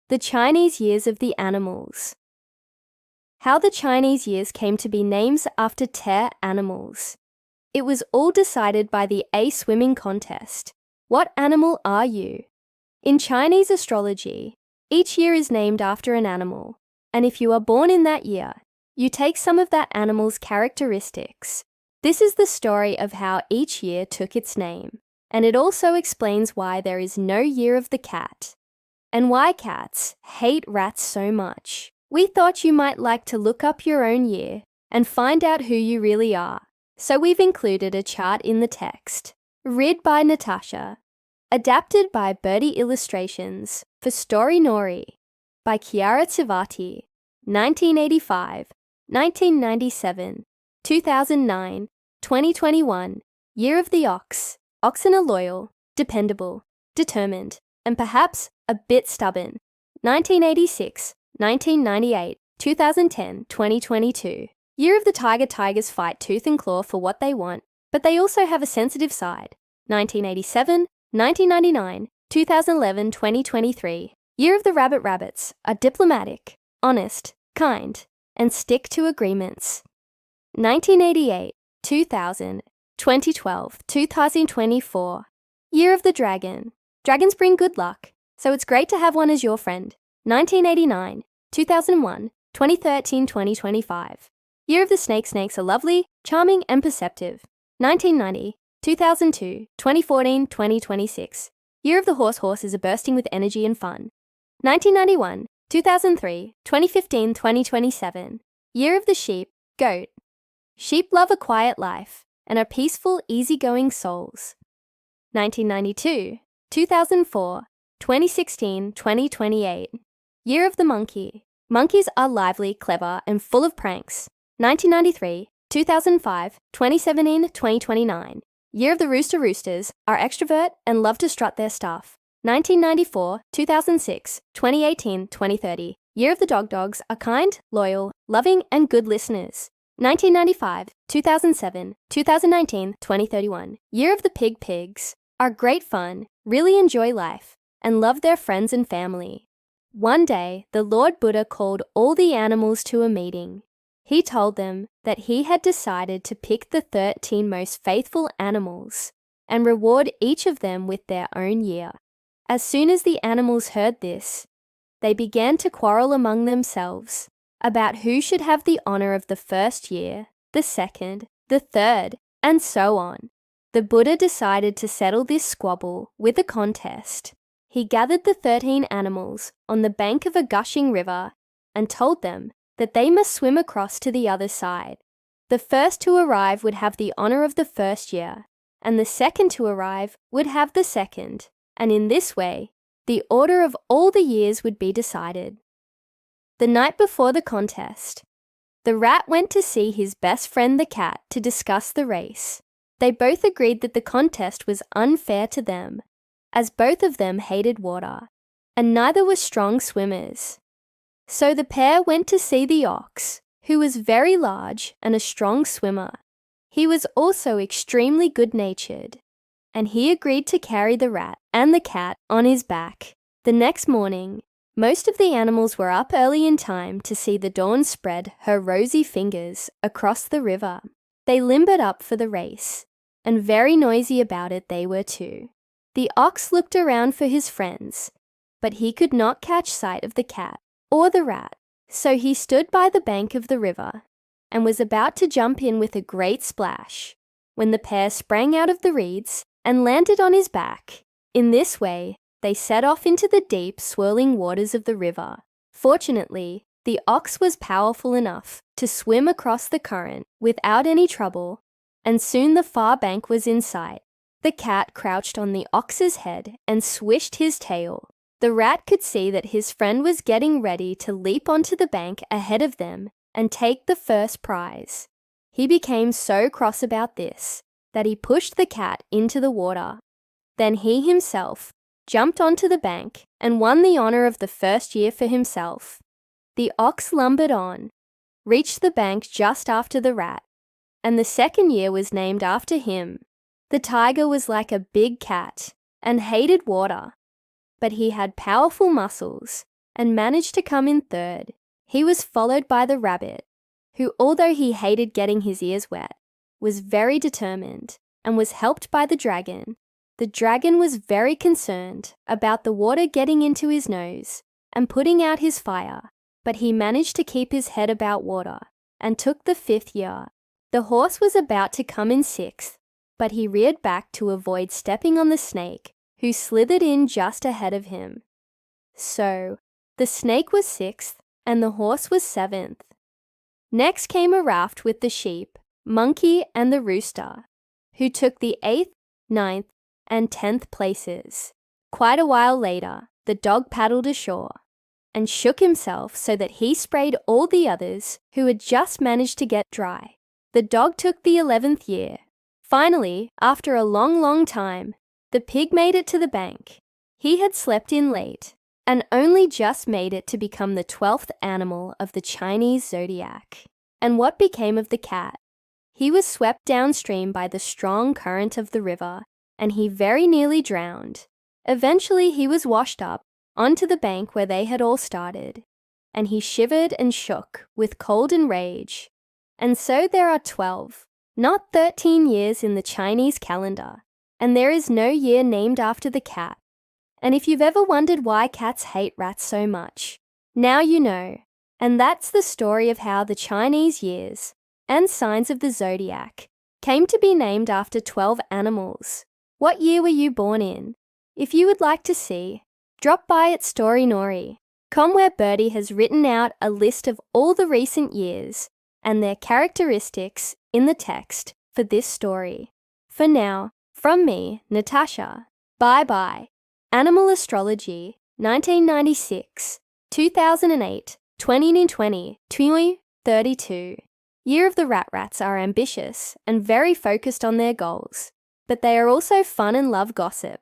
The Chinese Years of the Animals. How the Chinese years came to be names after tear animals. It was all decided by the A swimming contest. What animal are you? In Chinese astrology, each year is named after an animal, and if you are born in that year, you take some of that animal's characteristics. This is the story of how each year took its name, and it also explains why there is no year of the cat, and why cats hate rats so much. We thought you might like to look up your own year and find out who you really are, so we've included a chart in the text. Read by Natasha. Adapted by Birdie Illustrations for Story Nori by Chiara Tivati. 1985, 1997, 2009, 2021. Year of the Ox. Oxen are loyal, dependable, determined, and perhaps a bit stubborn. 1986, 1998, 2010, 2022. Year of the Tiger. Tigers fight tooth and claw for what they want, but they also have a sensitive side. 1987, 1999, 2011, 2023. Year of the Rabbit. Rabbits are diplomatic, honest, kind, and stick to agreements. 1988, 2000, 2012, 2024. Year of the Dragon. Dragons bring good luck, so it's great to have one as your friend. 1989, 2001, 2013, 2025. Year of the Snake. Snakes are lovely, charming, and perceptive. 1990, 2002, 2014, 2026. Year of the Horse. Horses are bursting with energy and fun. 1991, 2003, 2015, 2027. Year of the Sheep. Goat. Sheep love a quiet life and are peaceful, easygoing souls. 1992, 2004, 2016, 2028. Year of the Monkey. Monkeys are lively, clever, and full of pranks. 1993, 2005, 2017, 2029. Year of the Rooster. Roosters are extrovert and love to strut their stuff. 1994, 2006, 2018, 2030. Year of the Dog. Dogs are kind, loyal, loving, and good listeners. 1995, 2007, 2019, 2031. Year of the Pig. Pigs are great fun, really enjoy life, and love their friends and family. One day, the Lord Buddha called all the animals to a meeting. He told them that he had decided to pick the 13 most faithful animals and reward each of them with their own year. As soon as the animals heard this, they began to quarrel among themselves about who should have the honor of the first year, the second, the third, and so on. The Buddha decided to settle this squabble with a contest. He gathered the 13 animals on the bank of a gushing river and told them that they must swim across to the other side. The first to arrive would have the honor of the first year, and the second to arrive would have the second, and in this way, the order of all the years would be decided. The night before the contest, the rat went to see his best friend the cat to discuss the race. They both agreed that the contest was unfair to them, as both of them hated water, and neither were strong swimmers. So the pair went to see the ox, who was very large and a strong swimmer. He was also extremely good-natured, and he agreed to carry the rat and the cat on his back. The next morning, most of the animals were up early in time to see the dawn spread her rosy fingers across the river. They limbered up for the race, and very noisy about it they were too. The ox looked around for his friends, but he could not catch sight of the cat or the rat, so he stood by the bank of the river and was about to jump in with a great splash when the pair sprang out of the reeds and landed on his back. In this way, they set off into the deep, swirling waters of the river. Fortunately, the ox was powerful enough to swim across the current without any trouble, and soon the far bank was in sight. The cat crouched on the ox's head and swished his tail. The rat could see that his friend was getting ready to leap onto the bank ahead of them and take the first prize. He became so cross about this that he pushed the cat into the water. Then he himself jumped onto the bank and won the honor of the first year for himself. The ox lumbered on, reached the bank just after the rat, and the second year was named after him. The tiger was like a big cat and hated water, but he had powerful muscles and managed to come in third. He was followed by the rabbit, who, although he hated getting his ears wet, was very determined and was helped by the dragon. The dragon was very concerned about the water getting into his nose and putting out his fire, but he managed to keep his head about water and took the 5th year. The horse was about to come in 6th, but he reared back to avoid stepping on the snake, who slithered in just ahead of him. So, the snake was 6th and the horse was 7th. Next came a raft with the sheep, monkey, and the rooster, who took the 8th, 9th, and 10th places. Quite a while later, the dog paddled ashore and shook himself so that he sprayed all the others who had just managed to get dry. The dog took the 11th year. Finally, after a long, long time, the pig made it to the bank. He had slept in late and only just made it to become the 12th animal of the Chinese zodiac. And what became of the cat? He was swept downstream by the strong current of the river, and he very nearly drowned. Eventually, he was washed up onto the bank where they had all started, and he shivered and shook with cold and rage. And so there are 12, not 13 years in the Chinese calendar, and there is no year named after the cat. And if you've ever wondered why cats hate rats so much, now you know. And that's the story of how the Chinese years and signs of the zodiac came to be named after 12 animals. What year were you born in? If you would like to see, drop by at Storynori.com, where Birdie has written out a list of all the recent years and their characteristics in the text for this story. For now, from me, Natasha, bye-bye. Animal Astrology, 1996, 2008, 2020, 2032. Year of the Rats are ambitious and very focused on their goals, but they are also fun and love gossip.